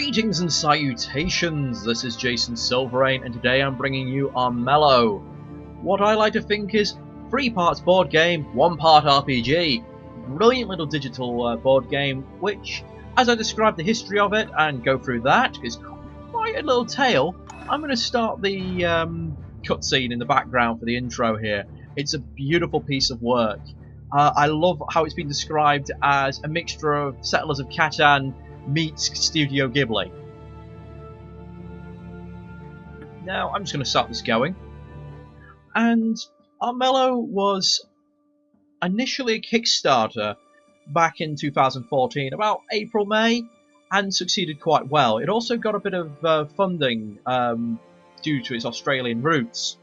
Greetings and salutations, this is Jason Silverain, and today I'm bringing you Armello. What I like to think is 3 parts board game, 1 part RPG. Brilliant little digital board game, which, as I describe the history of it and go through that, is quite a little tale. I'm going to start the cutscene in the background for the intro here. It's a beautiful piece of work. I love how it's been described as a mixture of Settlers of Catan meets Studio Ghibli. Now, I'm just going to start this going. And Armello was initially a Kickstarter back in 2014, about April, May, and succeeded quite well. It also got a bit of funding due to its Australian roots,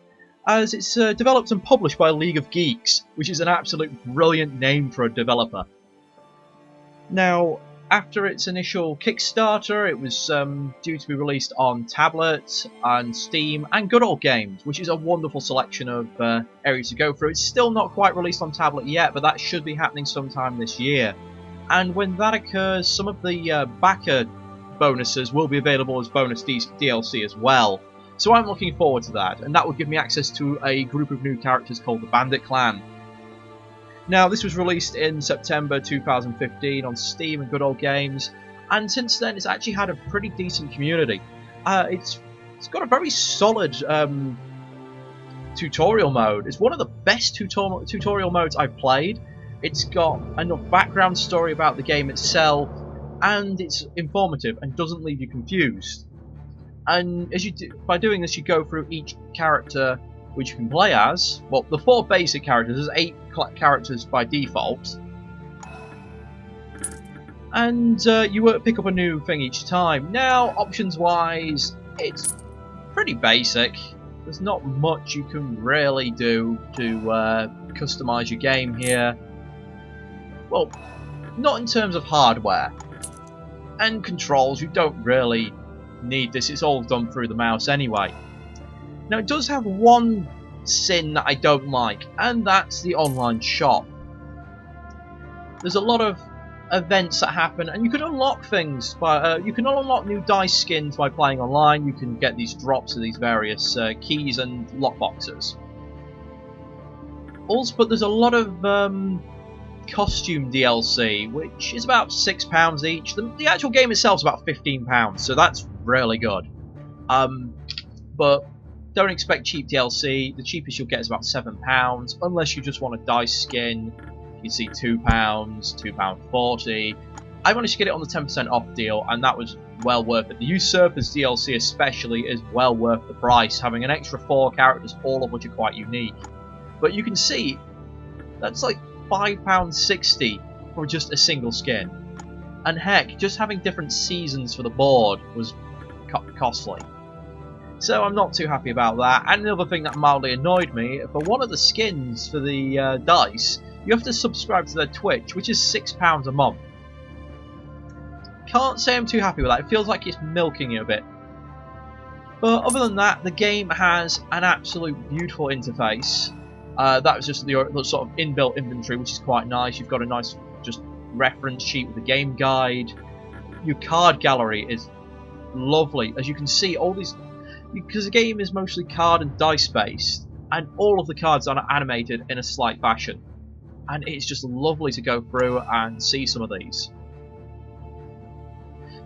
as it's developed and published by League of Geeks, which is an absolute brilliant name for a developer. Now, after its initial Kickstarter, it was due to be released on tablet and Steam and Good Old Games, which is a wonderful selection of areas to go through. It's still not quite released on tablet yet, but that should be happening sometime this year. And when that occurs, some of the backer bonuses will be available as bonus DLC as well. So I'm looking forward to that, and that will give me access to a group of new characters called the Bandit Clan. Now, this was released in September 2015 on Steam and Good Old Games, and since then it's actually had a pretty decent community. It's got a very solid tutorial mode. It's one of the best tutorial modes I've played. It's got enough background story about the game itself, and it's informative and doesn't leave you confused. And as by doing this, you go through each character which you can play as. Well, the 4 basic characters, there's 8 characters by default. And you pick up a new thing each time. Now, options-wise, it's pretty basic. There's not much you can really do to customize your game here. Well, not in terms of hardware. And controls, you don't really need this. It's all done through the mouse anyway. Now, it does have one sin that I don't like, and that's the online shop. There's a lot of events that happen, and you can unlock things by you can unlock new dice skins by playing online. You can get these drops of these various keys and lockboxes. Also, but there's a lot of costume DLC, which is about £6 each. The actual game itself is about £15, so that's really good. But don't expect cheap DLC. The cheapest you'll get is about £7, unless you just want a dice skin. You can see £2, £2.40. I managed to get it on the 10% off deal, and that was well worth it. The Usurpers DLC especially is well worth the price, having an extra 4 characters, all of which are quite unique. But you can see, that's like £5.60 for just a single skin. And heck, just having different seasons for the board was costly. So I'm not too happy about that. And another thing that mildly annoyed me, for one of the skins for the dice, you have to subscribe to their Twitch, which is £6 a month. Can't say I'm too happy with that. It feels like it's milking it a bit. But other than that, the game has an absolute beautiful interface. That was just the sort of inbuilt inventory, which is quite nice. You've got a nice just reference sheet with the game guide. Your card gallery is lovely. As you can see, all these, because the game is mostly card and dice based, and all of the cards are animated in a slight fashion, and it's just lovely to go through and see some of these.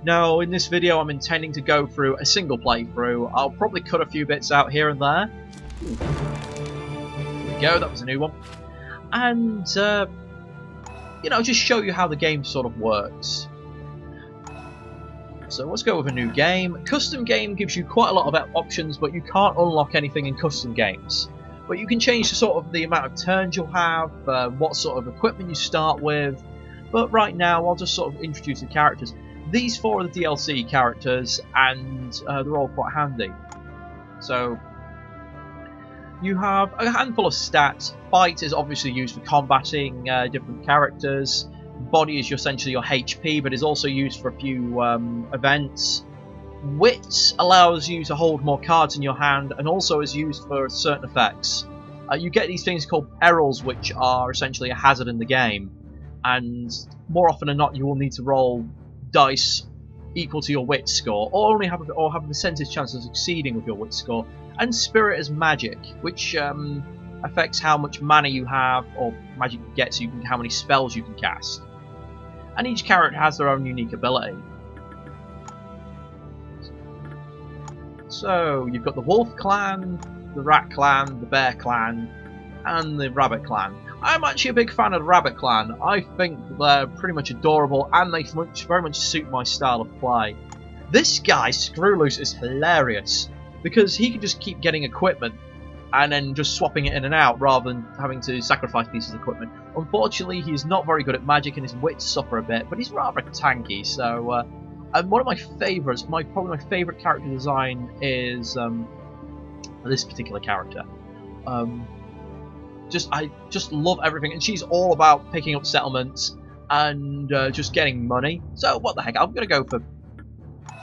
Now, in this video I'm intending to go through a single playthrough. I'll probably cut a few bits out here and there. There we go, that was a new one. And you know, just show you how the game sort of works. So let's go with a new game. Custom game gives you quite a lot of options, but you can't unlock anything in custom games. But you can change the sort of the amount of turns you'll have, what sort of equipment you start with. But right now, I'll just sort of introduce the characters. These 4 are the DLC characters, and they're all quite handy. So you have a handful of stats. Fight is obviously used for combating different characters. Body is essentially your HP, but is also used for a few events. Wit allows you to hold more cards in your hand, and also is used for certain effects. You get these things called perils, which are essentially a hazard in the game, and more often than not you will need to roll dice equal to your wit score, or only have a percentage chance of succeeding with your wit score, and spirit as magic, which affects how much mana you have or magic you get, so you can how many spells you can cast. And each character has their own unique ability. So you've got the Wolf Clan, the Rat Clan, the Bear Clan, and the Rabbit Clan. I'm actually a big fan of the Rabbit Clan. I think they're pretty much adorable, and they very much suit my style of play. This guy, Screwloose, is hilarious, because he can just keep getting equipment, and then just swapping it in and out, rather than having to sacrifice pieces of equipment. Unfortunately, he's not very good at magic, and his wits suffer a bit, but he's rather tanky, so... and one of my favourites, probably my favourite character design is this particular character. I just love everything, and she's all about picking up settlements and just getting money. So what the heck, I'm gonna go for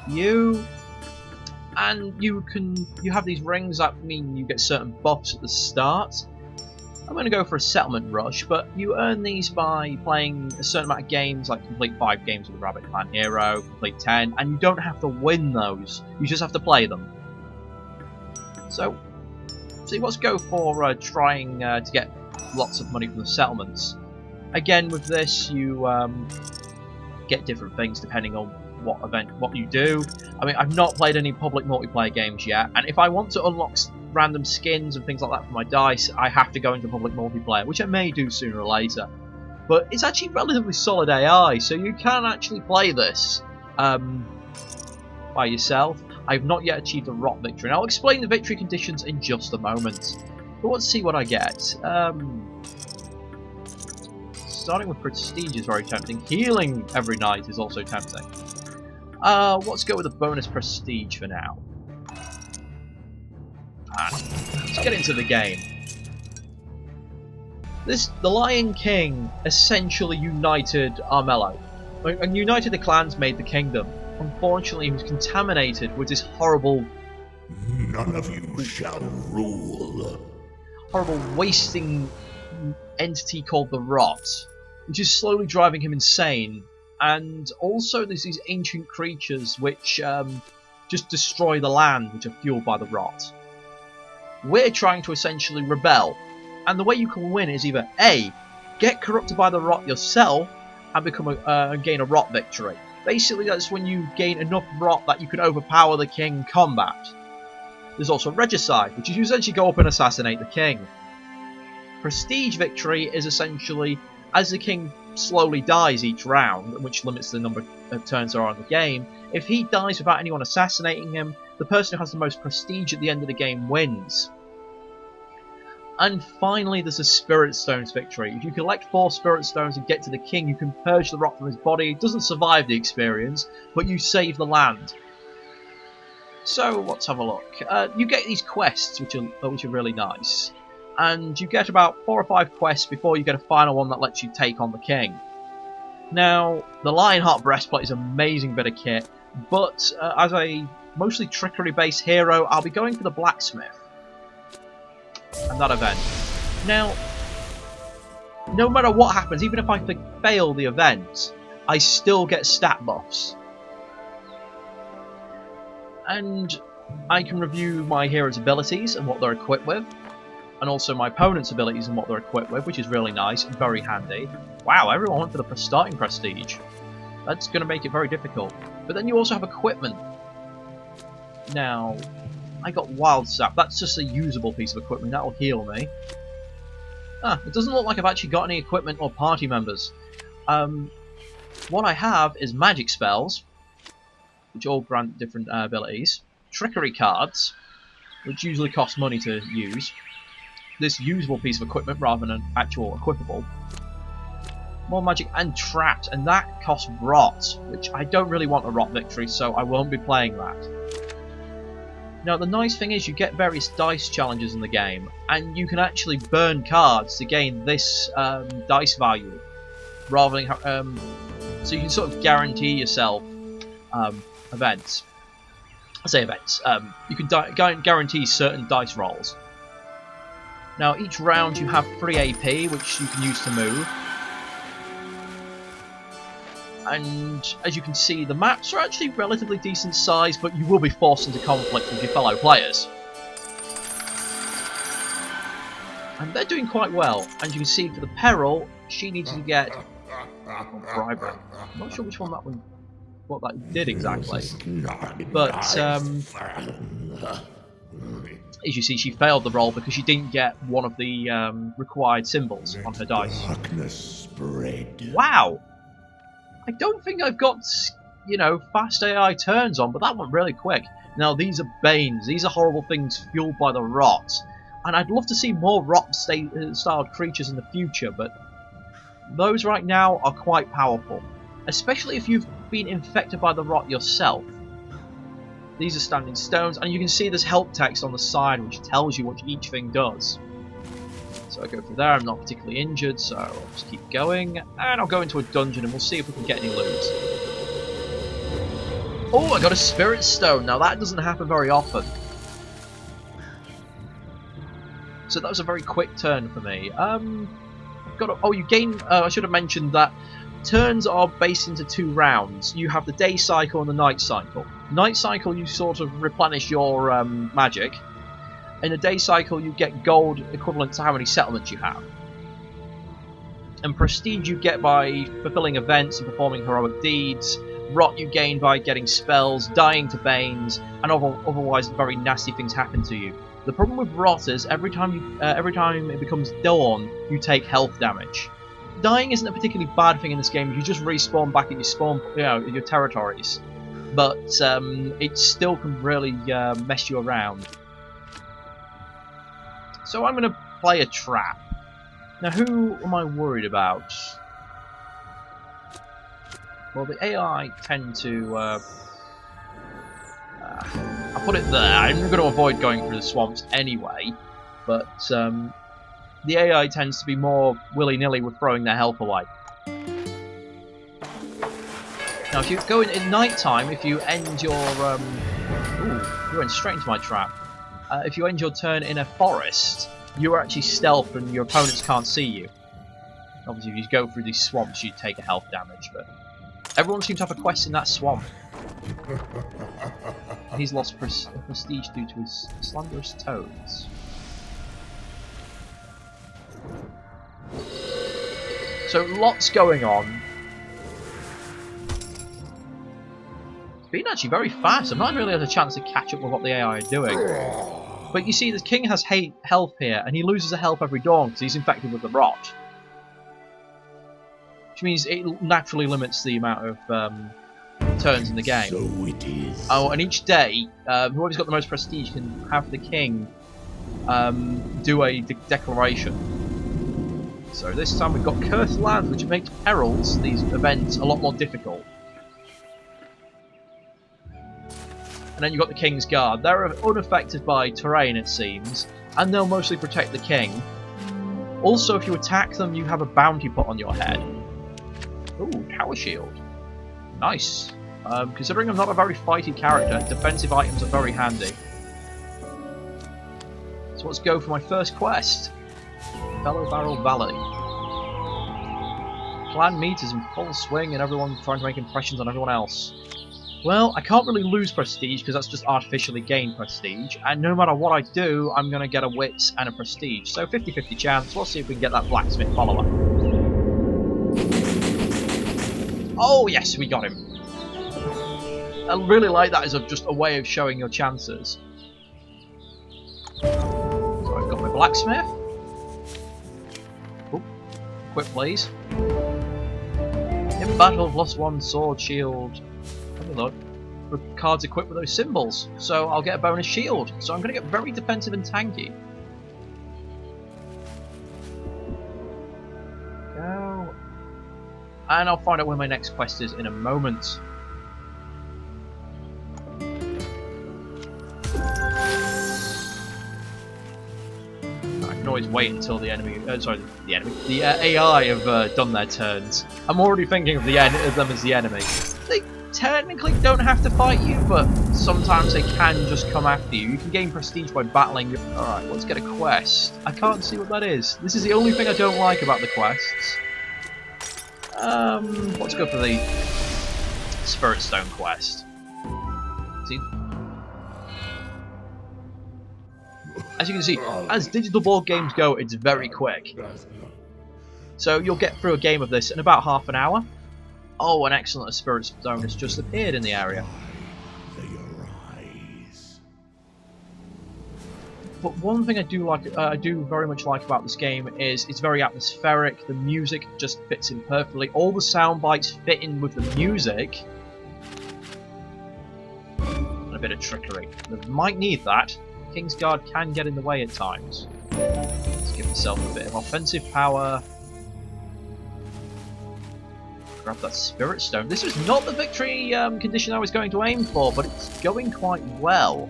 you. And you have these rings that mean you get certain buffs at the start. I'm going to go for a settlement rush, but you earn these by playing a certain amount of games, like complete 5 games with the Rabbit Clan Hero, complete 10, and you don't have to win those, you just have to play them. So, see, let's go for trying to get lots of money from the settlements. Again, with this, you get different things depending on what you do. I mean, I've not played any public multiplayer games yet, and if I want to unlock random skins and things like that for my dice, I have to go into public multiplayer, which I may do sooner or later. But it's actually relatively solid AI, so you can actually play this by yourself. I've not yet achieved a rot victory, and I'll explain the victory conditions in just a moment. But let's see what I get. Starting with prestige is very tempting. Healing every night is also tempting. Let's go with a bonus prestige for now. Let's get into the game. The Lion King essentially united Armello. And united the clans made the kingdom. Unfortunately, he was contaminated with this horrible... None of you shall rule. Horrible wasting entity called the Rot, which is slowly driving him insane. And also there's these ancient creatures which just destroy the land, which are fueled by the Rot. We're trying to essentially rebel, and the way you can win is either A, get corrupted by the Rot yourself and become gain a Rot victory. Basically, that's when you gain enough Rot that you can overpower the king in combat. There's also Regicide, which is you essentially go up and assassinate the king. Prestige victory is essentially as the king slowly dies each round, which limits the number of turns there are in the game. If he dies without anyone assassinating him, the person who has the most prestige at the end of the game wins. And finally, there's a Spirit Stones victory. If you collect 4 Spirit Stones and get to the king, you can purge the rot from his body. It doesn't survive the experience, but you save the land. So let's have a look. You get these quests, which are really nice. And you get about 4 or 5 quests before you get a final one that lets you take on the king. Now, the Lionheart Breastplate is an amazing bit of kit, but as a mostly trickery-based hero, I'll be going for the Blacksmith and that event. Now, no matter what happens, even if I fail the event, I still get stat buffs. And I can review my hero's abilities and what they're equipped with, and also my opponent's abilities and what they're equipped with, which is really nice and very handy. Wow, everyone went for the starting prestige. That's going to make it very difficult. But then you also have equipment. Now, I got Wild Sap. That's just a usable piece of equipment. That'll heal me. It doesn't look like I've actually got any equipment or party members. What I have is magic spells, which all grant different abilities. Trickery cards, which usually cost money to use. This usable piece of equipment rather than an actual equipable. More magic and trapped, and that costs rot, which I don't really want a rot victory, so I won't be playing that. Now the nice thing is you get various dice challenges in the game, and you can actually burn cards to gain this dice value, rather than so you can sort of guarantee yourself events. I say events. You can guarantee certain dice rolls. Now each round you have free AP, which you can use to move. And as you can see, the maps are actually relatively decent size, but you will be forced into conflict with your fellow players. And they're doing quite well. And you can see for the peril, she needs to get bribery. I'm not sure which one that one, what that did exactly. But as you see, she failed the roll because she didn't get one of the required symbols on her dice. Wow! I don't think I've got, you know, fast AI turns on, but that went really quick. Now, these are Banes. These are horrible things fueled by the rot. And I'd love to see more rot-styled creatures in the future, but those right now are quite powerful. Especially if you've been infected by the rot yourself. These are standing stones, and you can see there's help text on the side which tells you what each thing does. So I go through there, I'm not particularly injured, so I'll just keep going. And I'll go into a dungeon and we'll see if we can get any loot. Oh, I got a spirit stone. Now that doesn't happen very often. So that was a very quick turn for me. You gain... I should have mentioned that turns are based into 2 rounds. You have the day cycle and the night cycle. Night cycle, you sort of replenish your magic. In a day cycle, you get gold equivalent to how many settlements you have. And prestige you get by fulfilling events and performing heroic deeds. Rot you gain by getting spells, dying to banes, and otherwise very nasty things happen to you. The problem with rot is every time it becomes dawn, you take health damage. Dying isn't a particularly bad thing in this game. You just respawn back at your territories, but it still can really mess you around. So I'm going to play a trap. Now, who am I worried about? Well, the AI tend to... I'll put it there. I'm going to avoid going through the swamps anyway, but the AI tends to be more willy-nilly with throwing their health away. Now, if you go in at night time, if you end your... Ooh, you went straight into my trap. If you end your turn in a forest, you're actually stealthed and your opponents can't see you. Obviously, if you go through these swamps, you take a health damage, but everyone seems to have a quest in that swamp. He's lost prestige due to his slanderous toads. So, lots going on. It's been actually very fast. I've not really had a chance to catch up with what the AI are doing. But you see, the king has health here, and he loses a health every dawn because he's infected with the rot. Which means it naturally limits the amount of turns in the game. So it is. Oh, and each day, whoever's got the most prestige can have the king do a declaration. So this time we've got Cursed Lands, which makes perils, these events, a lot more difficult. And then you've got the King's Guard. They're unaffected by terrain, it seems, and they'll mostly protect the king. Also, if you attack them, you have a bounty put on your head. Ooh, Tower Shield. Nice. Considering I'm not a very fighty character, defensive items are very handy. So let's go for my first quest. Fellow Barrel Valley. Clan meet is in full swing and everyone's trying to make impressions on everyone else. Well, I can't really lose prestige because that's just artificially gained prestige, and no matter what I do, I'm going to get a wits and a prestige. So 50-50 chance. Let's see if we can get that blacksmith follower. Oh yes, we got him. I really like that as just a way of showing your chances. So I've got my blacksmith. Ooh, equip please. In battle, plus 1 sword, shield. Let me look. The cards equipped with those symbols, so I'll get a bonus shield. So I'm going to get very defensive and tanky. Go. And I'll find out where my next quest is in a moment. I can always wait until the enemy, the AI have done their turns. I'm already thinking of them as the enemy. They technically don't have to fight you, but sometimes they can just come after you. You can gain prestige by battling. Alright, let's get a quest. I can't see what that is. This is the only thing I don't like about the quests. Let's go for the Spirit Stone quest. See? As you can see, as digital board games go, it's very quick. So you'll get through a game of this in about half an hour. Oh, an excellent Spirit Stone has just appeared in the area. But one thing I do very much like about this game is it's very atmospheric. The music just fits in perfectly. All the sound bites fit in with the music. And a bit of trickery. They might need that. Kingsguard can get in the way at times. Let's give myself a bit of offensive power. Grab that Spirit Stone. This was not the victory condition I was going to aim for, but it's going quite well.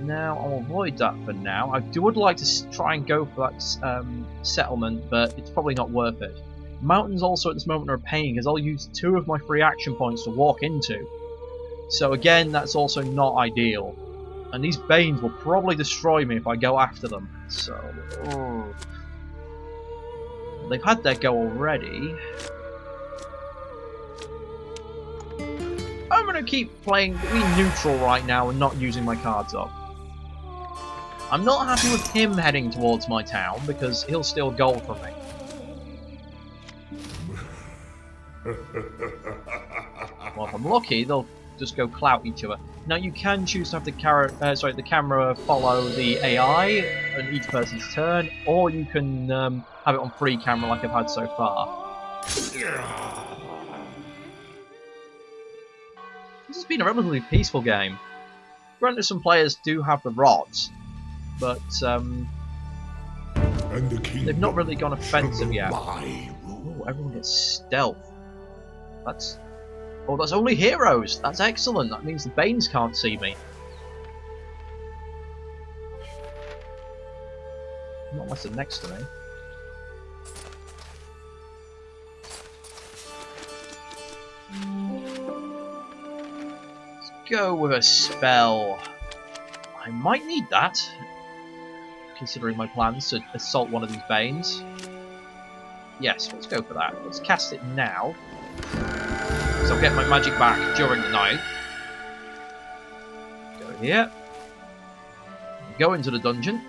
Now, I'll avoid that for now. I would like to try and go for that settlement, but it's probably not worth it. Mountains also at this moment are a pain, because I'll use 2 of my free action points to walk into. So again, that's also not ideal. And these Banes will probably destroy me if I go after them. So, they've had their go already. I'm going to keep playing neutral right now and not using my cards up. I'm not happy with him heading towards my town because he'll steal gold from me. Well, if I'm lucky, they'll just go clout each other. Now you can choose to have the camera follow the AI on each person's turn, or you can have it on free camera like I've had so far. This has been a relatively peaceful game. Granted, some players do have the rods, but they've not really gone offensive yet. Oh, everyone gets stealth. That's only heroes. That's excellent. That means the Banes can't see me. Not unless they're next to me. Go with a spell. I might need that, considering my plans to assault one of these Banes. Yes, let's go for that. Let's cast it now, so I'll get my magic back during the night. Go here. Go into the dungeon.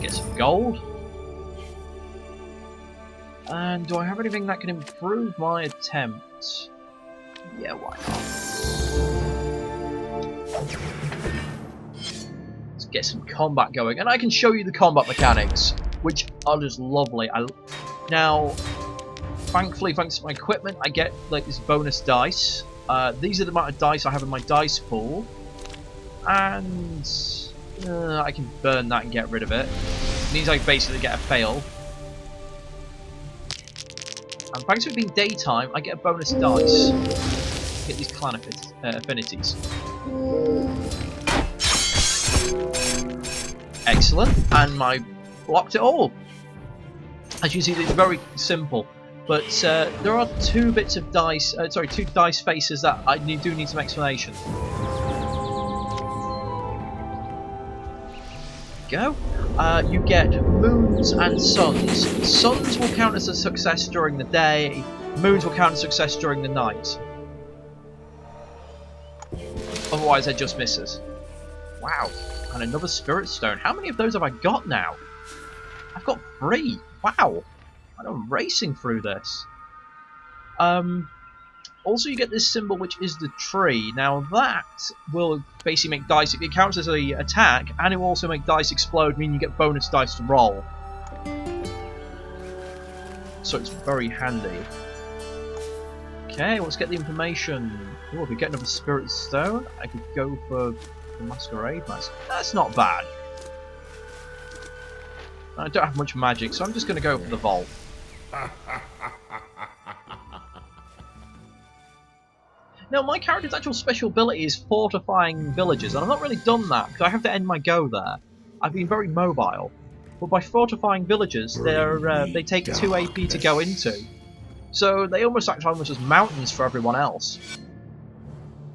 Get some gold. And do I have anything that can improve my attempt? Yeah, why not? Let's get some combat going, and I can show you the combat mechanics, which are just lovely. Now, thankfully, thanks to my equipment, I get like this bonus dice. These are the amount of dice I have in my dice pool, and I can burn that and get rid of it. It means I basically get a fail. And thanks to it being daytime, I get a bonus dice. Get these clan affinities. Excellent, and I blocked it all. As you see, it's very simple. But there are 2 bits of dice, 2 dice faces that I do need some explanation. Go. You get moons and suns. Suns will count as a success during the day, moons will count as success during the night. Otherwise, it just misses. Wow, and another Spirit Stone. How many of those have I got now? I've got 3. Wow, I'm racing through this. Also, you get this symbol, which is the tree. Now, that will basically make dice. It counts as an attack, and it will also make dice explode, meaning you get bonus dice to roll. So it's very handy. Okay, let's get the information. Oh, if we get another Spirit Stone, I could go for the Masquerade Mask. That's not bad. I don't have much magic, so I'm just going to go for the Vault. Now, my character's actual special ability is fortifying villages, and I've not really done that, because I have to end my go there. I've been very mobile. But by fortifying villages, they take 2 AP to go into. So they almost act almost as mountains for everyone else.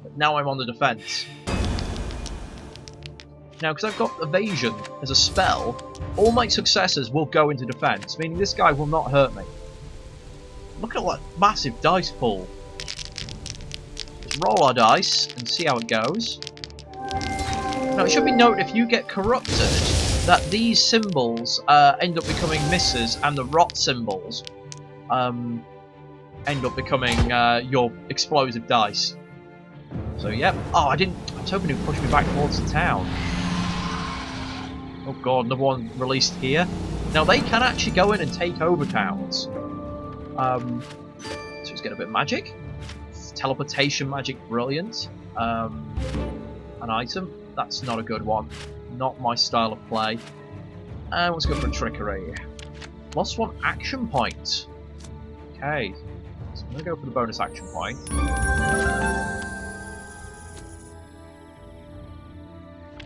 But now I'm on the defense. Now, because I've got evasion as a spell, all my successes will go into defense, meaning this guy will not hurt me. Look at all that massive dice pool. Let's roll our dice and see how it goes. Now, it should be noted, if you get corrupted, that these symbols end up becoming misses, and the rot symbols end up becoming your explosive dice. So, yep. Oh, I was hoping it would push me back towards the town. Oh god, another one released here. Now, they can actually go in and take over towns. So let's get a bit of magic. Teleportation magic, brilliant. An item. That's not a good one. Not my style of play. And let's go for trickery. Plus 1 action point. Okay. So I'm going to go for the bonus action point.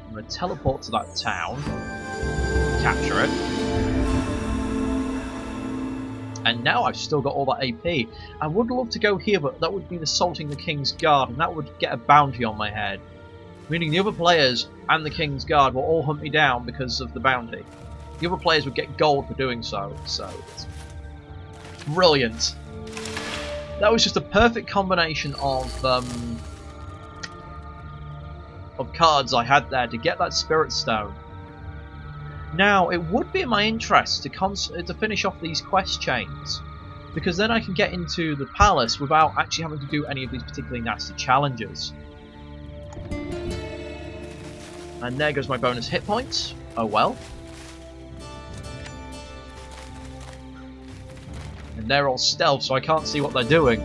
I'm going to teleport to that town. Capture it. And now I've still got all that AP. I would love to go here, but that would mean assaulting the King's Guard, and that would get a bounty on my head. Meaning the other players and the King's Guard will all hunt me down because of the bounty. The other players would get gold for doing so. So it's brilliant. That was just a perfect combination of cards I had there to get that Spirit Stone. Now, it would be in my interest to finish off these quest chains, because then I can get into the palace without actually having to do any of these particularly nasty challenges. And there goes my bonus hit points. Oh well. And they're all stealth, so I can't see what they're doing.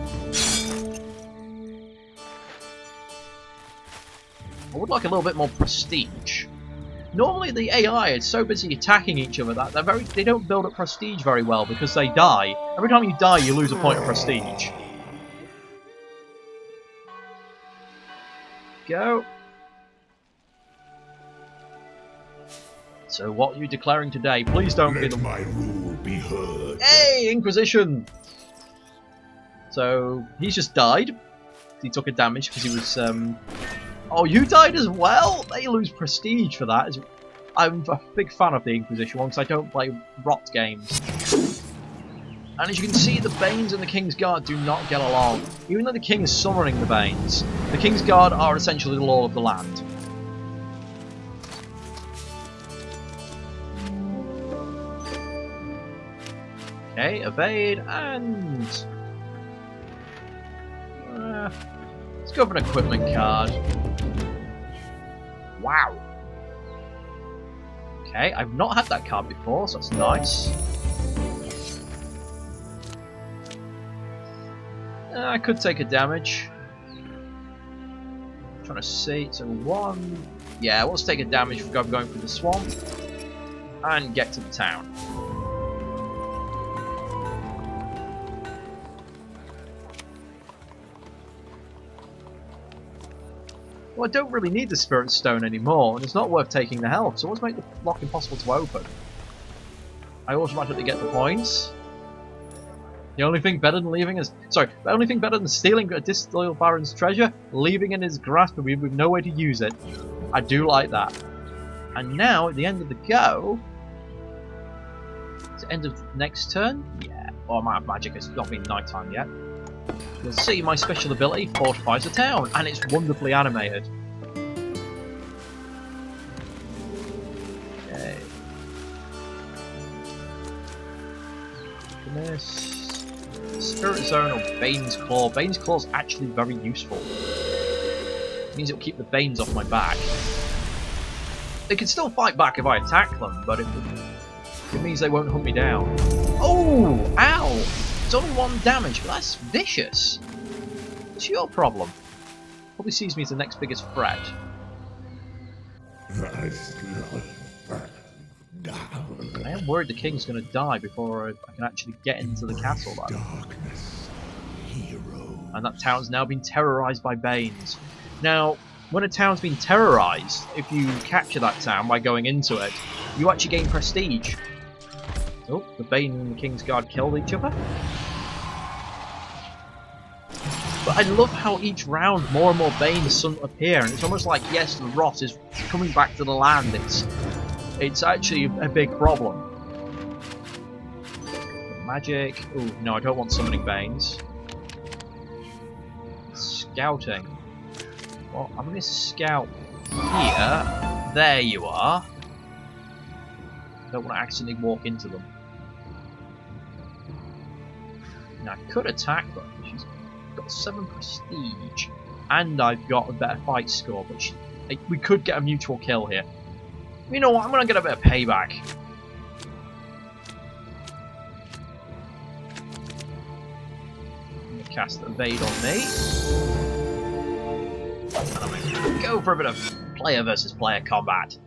I would like a little bit more prestige. Normally the AI is so busy attacking each other that they don't build up prestige very well because they die. Every time you die, you lose a point of prestige. Go. So what are you declaring today? Please don't be the... Let my rule be heard. Hey, Inquisition! So he's just died. He took a damage because he was... Oh, you died as well? They lose prestige for that. I'm a big fan of the Inquisition one because I don't play rot games. And as you can see, the Banes and the King's Guard do not get along. Even though the King is summoning the Banes, the King's Guard are essentially the law of the land. Okay, evade, and... let's go for an equipment card. Wow. Okay, I've not had that card before, so that's nice. I could take a damage. I'm trying to see, so 1... Yeah, let's take a damage for going through the swamp. And get to the town. Well, I don't really need the Spirit Stone anymore, and it's not worth taking the health, so let's make the lock impossible to open. I automatically get the points. The only thing better than leaving is... Sorry, the only thing better than stealing a disloyal Baron's treasure, leaving in his grasp with no way to use it. I do like that. And now, at the end of the go... It's the end of next turn? Yeah. Oh, I'm out of magic, it's not been night time yet. You'll see my special ability fortifies a town, and it's wonderfully animated. Okay. This Spirit Zone or Bane's Claw. Bane's Claw is actually very useful. It means it'll keep the Banes off my back. They can still fight back if I attack them, but it means they won't hunt me down. Oh! Ow! It's only 1 damage, but that's vicious. What's your problem? Probably sees me as the next biggest threat. I am worried the King's going to die before I can actually get into the castle, though. Darkness, hero. And that town's now been terrorized by Banes. Now, when a town's been terrorized, if you capture that town by going into it, you actually gain prestige. Oh, the Bane and the King's Guard killed each other. But I love how each round more and more Banes suddenly appear, and it's almost like, yes, the rot is coming back to the land. It's actually a big problem. Magic. Ooh, no, I don't want summoning Banes. Scouting. Well, I'm going to scout here. There you are. I don't want to accidentally walk into them. Now, I could attack them. She's got 7 prestige. And I've got a better fight score, but we could get a mutual kill here. You know what? I'm going to get a bit of payback. I'm going to cast Evade on me. And I'm going to go for a bit of player versus player combat.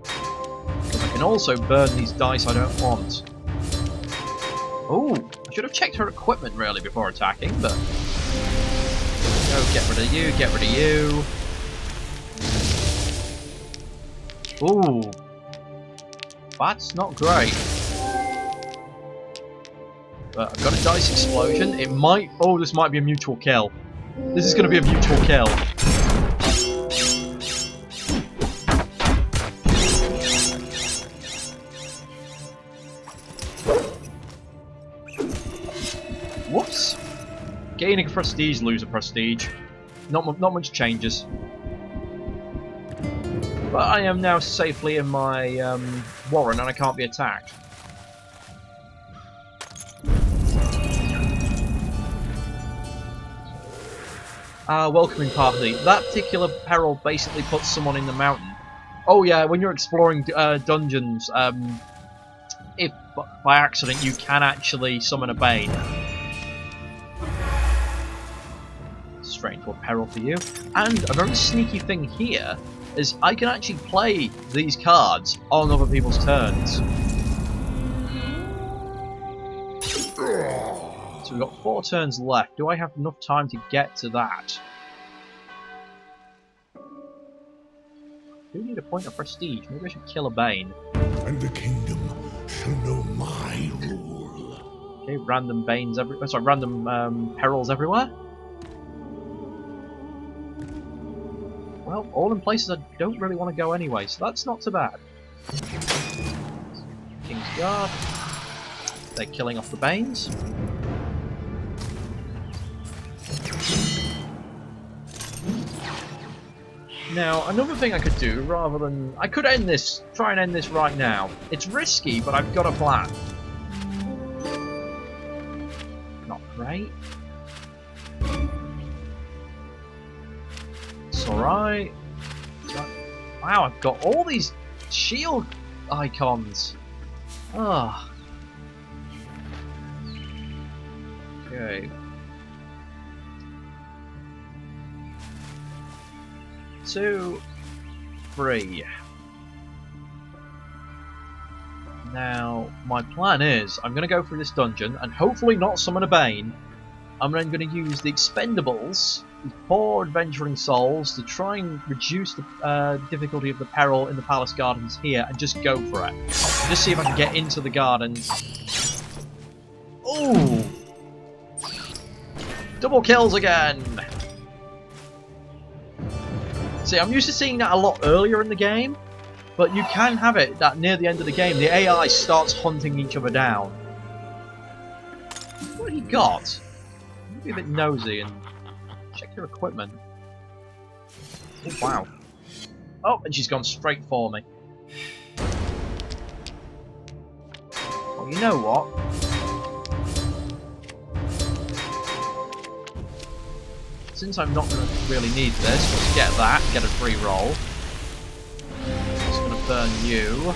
Because I can also burn these dice I don't want. Oh, I should have checked her equipment really before attacking, but... Oh, get rid of you, get rid of you. Ooh. That's not great. But I've got a dice explosion. It might... Oh, this might be a mutual kill. This is going to be a mutual kill. Whoops. Gaining prestige, lose a prestige. Not much changes. But I am now safely in my warren and I can't be attacked. Welcoming party. That particular peril basically puts someone in the mountain. Oh yeah, when you're exploring dungeons, if by accident you can actually summon a Bane. Straight into a peril for you. And a very sneaky thing here is I can actually play these cards on other people's turns. So we've got 4 turns left. Do I have enough time to get to that? I do need a point of prestige. Maybe I should kill a Bane. And the kingdom shall know my rule. Okay, random Banes random perils everywhere. Well, all in places I don't really want to go anyway, so that's not so bad. King's Guard. They're killing off the Banes. Now, another thing I could do, rather than... I could end this, try and end this right now. It's risky, but I've got a plan. Not great. It's alright. Wow, I've got all these shield icons. Ah. Okay. 2, 3. Now, my plan is, I'm going to go through this dungeon and hopefully not summon a Bane. I'm then going to use the expendables, the 4 adventuring souls, to try and reduce the difficulty of the peril in the palace gardens here and just go for it. Just see if I can get into the garden. Ooh! Double kills again! See, I'm used to seeing that a lot earlier in the game, but you can have it that near the end of the game, the AI starts hunting each other down. What have you got? Be a bit nosy and check your equipment. Oh, wow. Oh, and she's gone straight for me. Well, you know what? Since I'm not going to really need this, let's get that, get a free roll. Just going to burn you.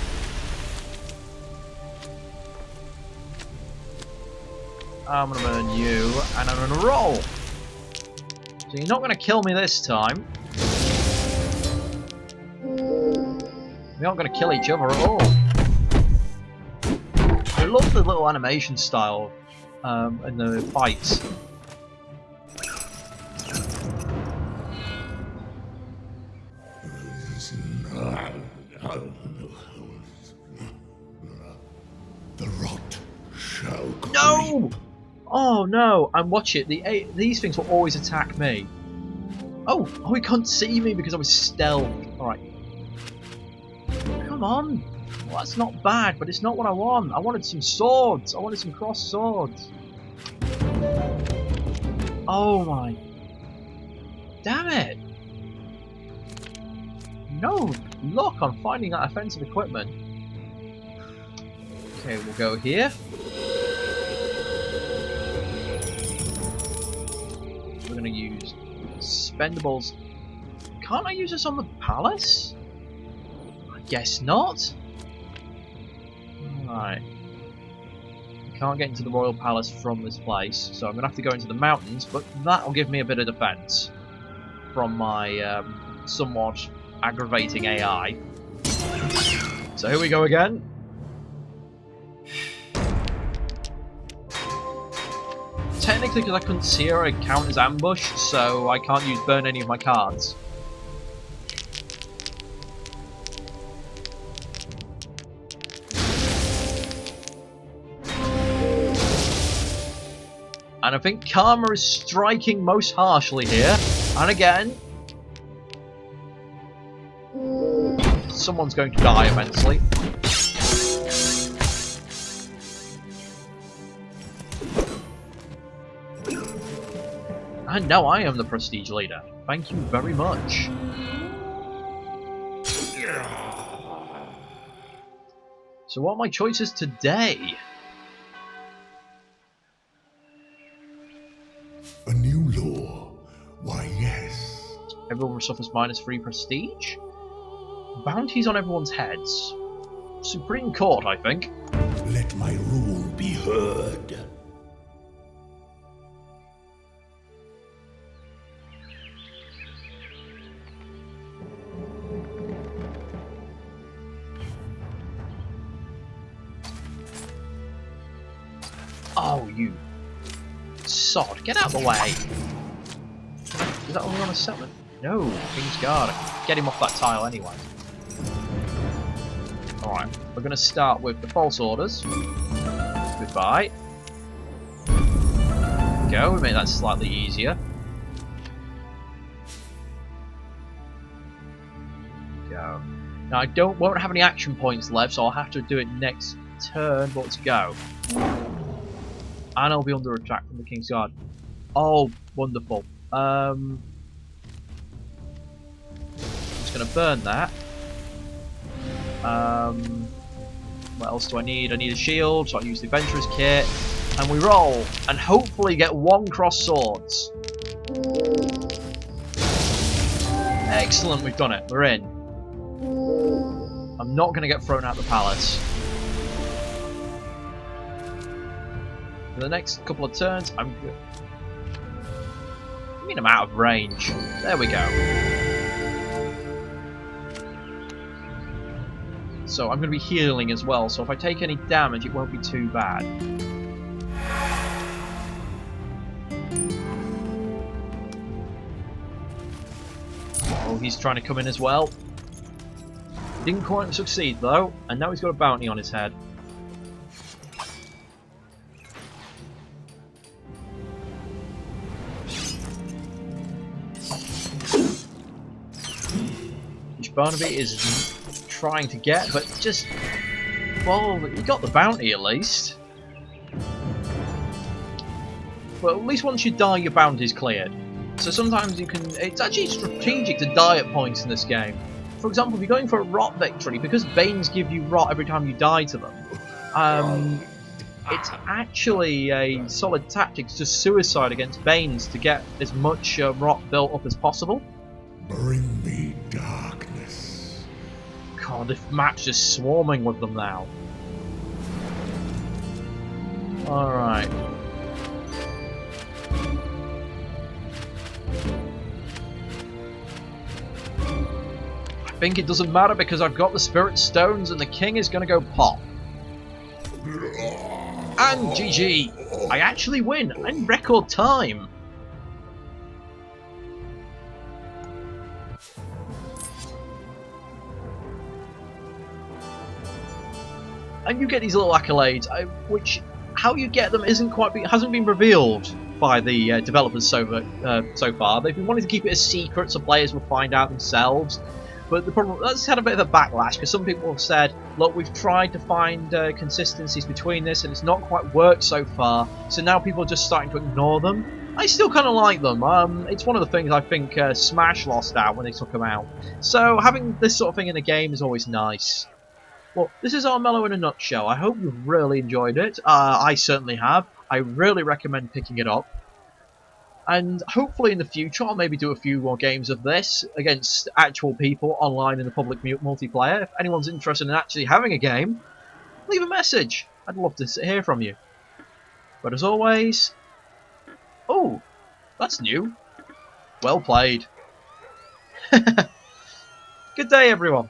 I'm going to burn you, and I'm going to roll. So you're not going to kill me this time. We're not going to kill each other at all. I love the little animation style in the fights. The rot shall creep. No! Oh no! And watch it. These things will always attack me. Oh, he can't see me because I was stealth. All right. Come on. Well, that's not bad, but it's not what I want. I wanted some swords. I wanted some crossed swords. Oh my. Damn it. No luck on finding that offensive equipment. Okay, we'll go here. We're going to use Spendables. Can't I use this on the palace? I guess not. Alright. Can't get into the royal palace from this place, so I'm going to have to go into the mountains, but that'll give me a bit of defense from my somewhat aggravating AI. So here we go again. Technically, because I couldn't see her, I count as ambush, so I can't burn any of my cards. And I think Karma is striking most harshly here. And again, someone's going to die eventually. And now I am the prestige leader. Thank you very much. So what are my choices today? A new law? Why, yes. Everyone suffers -3 prestige? Bounties on everyone's heads. Supreme Court, I think. Let my rule be heard. Oh, you sod. Get out of the way. Is that only on a settlement? No, King's Guard. Get him off that tile anyway. Alright, we're going to start with the false orders. Goodbye. Go, we made that slightly easier. Go. Now I won't have any action points left, so I'll have to do it next turn, but let's go. And I'll be under attack from the King's Guard. Oh, wonderful. I'm just going to burn that. What else do I need? I need a shield, so I'll use the Adventurer's Kit. And we roll, and hopefully get 1 cross swords. Excellent, we've done it. We're in. I'm not going to get thrown out the palace. For the next couple of turns, I'm good. I mean, I'm out of range. There we go. So I'm going to be healing as well, so if I take any damage, it won't be too bad. Oh, he's trying to come in as well. Didn't quite succeed though, and now he's got a bounty on his head. Which Barnaby is trying to get, but just... well, he got the bounty at least. But at least once you die, your bounty's cleared. So sometimes you can... it's actually strategic to die at points in this game. For example, if you're going for a rot victory, because Banes give you rot every time you die to them, it's actually a solid tactic to suicide against Banes to get as much rot built up as possible. Bring me darkness. God, this map's just swarming with them now. Alright. I think it doesn't matter because I've got the Spirit Stones and the King is going to go pop. And GG! I actually win in record time! And you get these little accolades, which how you get them hasn't been revealed by the developers so far. They've been wanting to keep it a secret so players will find out themselves. But the problem that's had a bit of a backlash because some people have said, look, we've tried to find consistencies between this and it's not quite worked so far. So now people are just starting to ignore them. I still kind of like them. It's one of the things I think Smash lost out when they took them out. So having this sort of thing in a game is always nice. Well, this is Armello in a nutshell. I hope you've really enjoyed it. I certainly have. I really recommend picking it up. And hopefully in the future I'll maybe do a few more games of this against actual people online in the public multiplayer. If anyone's interested in actually having a game, leave a message. I'd love to hear from you. But as always... Oh, that's new. Well played. Good day, everyone.